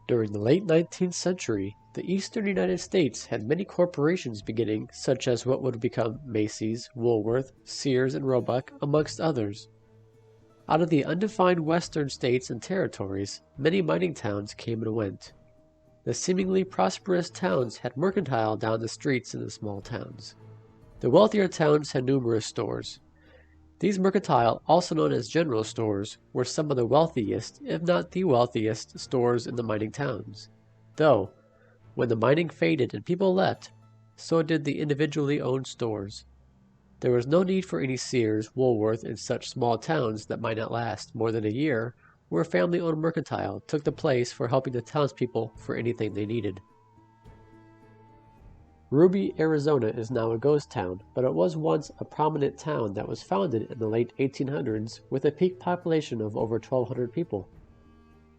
During the late 19th century, the eastern United States had many corporations beginning, such as what would become Macy's, Woolworth, Sears, and Roebuck, amongst others. Out of the undefined western states and territories, many mining towns came and went. The seemingly prosperous towns had Mercantile down the streets in the small towns. The wealthier towns had numerous stores. These Mercantile, also known as general stores, were some of the wealthiest, if not the wealthiest, stores in the mining towns. Though, when the mining faded and people left, so did the individually owned stores. There was no need for any Sears, Woolworth, and such small towns that might not last more than a year, where a family-owned Mercantile took the place for helping the townspeople for anything they needed. Ruby, Arizona is now a ghost town, but it was once a prominent town that was founded in the late 1800s with a peak population of over 1,200 people.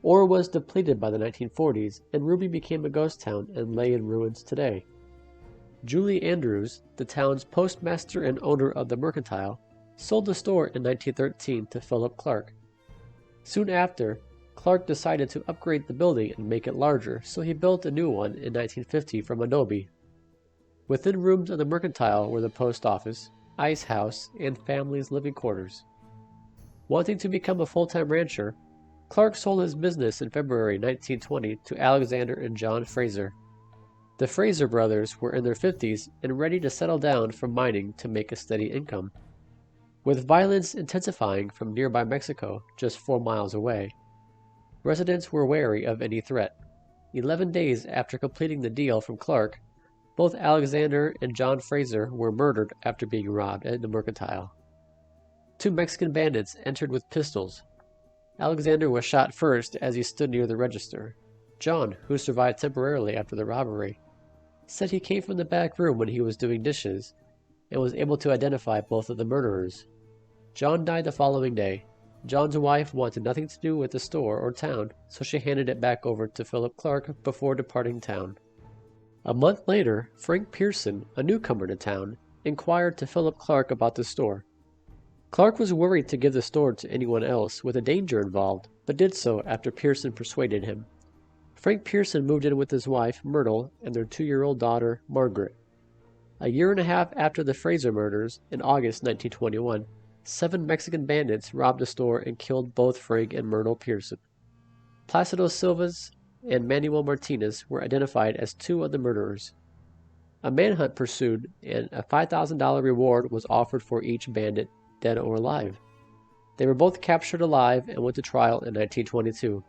Ore was depleted by the 1940s, and Ruby became a ghost town and lay in ruins today. Julie Andrews, the town's postmaster and owner of the Mercantile, sold the store in 1913 to Philip Clark. Soon after, Clark decided to upgrade the building and make it larger, so he built a new one in 1950 from adobe. Within rooms of the Mercantile were the post office, ice house, and family's living quarters. Wanting to become a full-time rancher, Clark sold his business in February 1920 to Alexander and John Fraser. The Fraser brothers were in their 50s and ready to settle down from mining to make a steady income. With violence intensifying from nearby Mexico, just 4 miles away, residents were wary of any threat. 11 days after completing the deal from Clark, both Alexander and John Fraser were murdered after being robbed at the Mercantile. 2 Mexican bandits entered with pistols. Alexander was shot first as he stood near the register. John, who survived temporarily after the robbery, said he came from the back room when he was doing dishes and was able to identify both of the murderers. John died the following day. John's wife wanted nothing to do with the store or town, so she handed it back over to Philip Clark before departing town. A month later, Frank Pearson, a newcomer to town, inquired to Philip Clark about the store. Clark was worried to give the store to anyone else with a danger involved, but did so after Pearson persuaded him. Frank Pearson moved in with his wife, Myrtle, and their 2-year-old daughter, Margaret. A year and a half after the Fraser murders, in August 1921, 7 Mexican bandits robbed the store and killed both Frank and Myrtle Pearson. Placido Silvas and Manuel Martinez were identified as 2 of the murderers. A manhunt pursued, and a $5,000 reward was offered for each bandit, dead or alive. They were both captured alive and went to trial in 1922.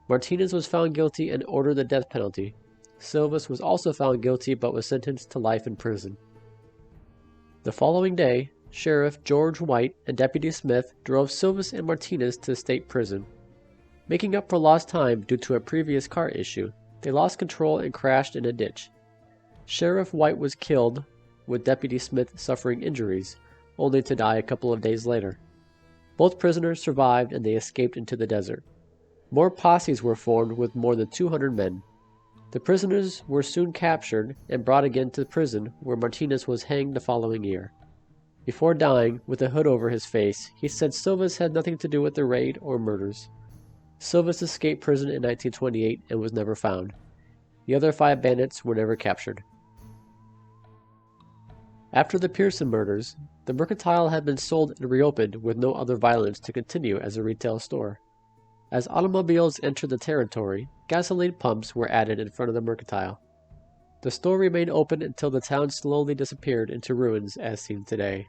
Martinez was found guilty and ordered the death penalty. Silvas was also found guilty but was sentenced to life in prison. The following day, Sheriff George White and Deputy Smith drove Silvas and Martinez to state prison. Making up for lost time due to a previous car issue, they lost control and crashed in a ditch. Sheriff White was killed, with Deputy Smith suffering injuries, only to die a couple of days later. Both prisoners survived and they escaped into the desert. More posses were formed with more than 200 men. The prisoners were soon captured and brought again to prison, where Martinez was hanged the following year. Before dying, with a hood over his face, he said Silvas had nothing to do with the raid or murders. Silvas escaped prison in 1928 and was never found. The other 5 bandits were never captured. After the Pearson murders, the Mercantile had been sold and reopened with no other violence to continue as a retail store. As automobiles entered the territory, gasoline pumps were added in front of the Mercantile. The store remained open until the town slowly disappeared into ruins as seen today.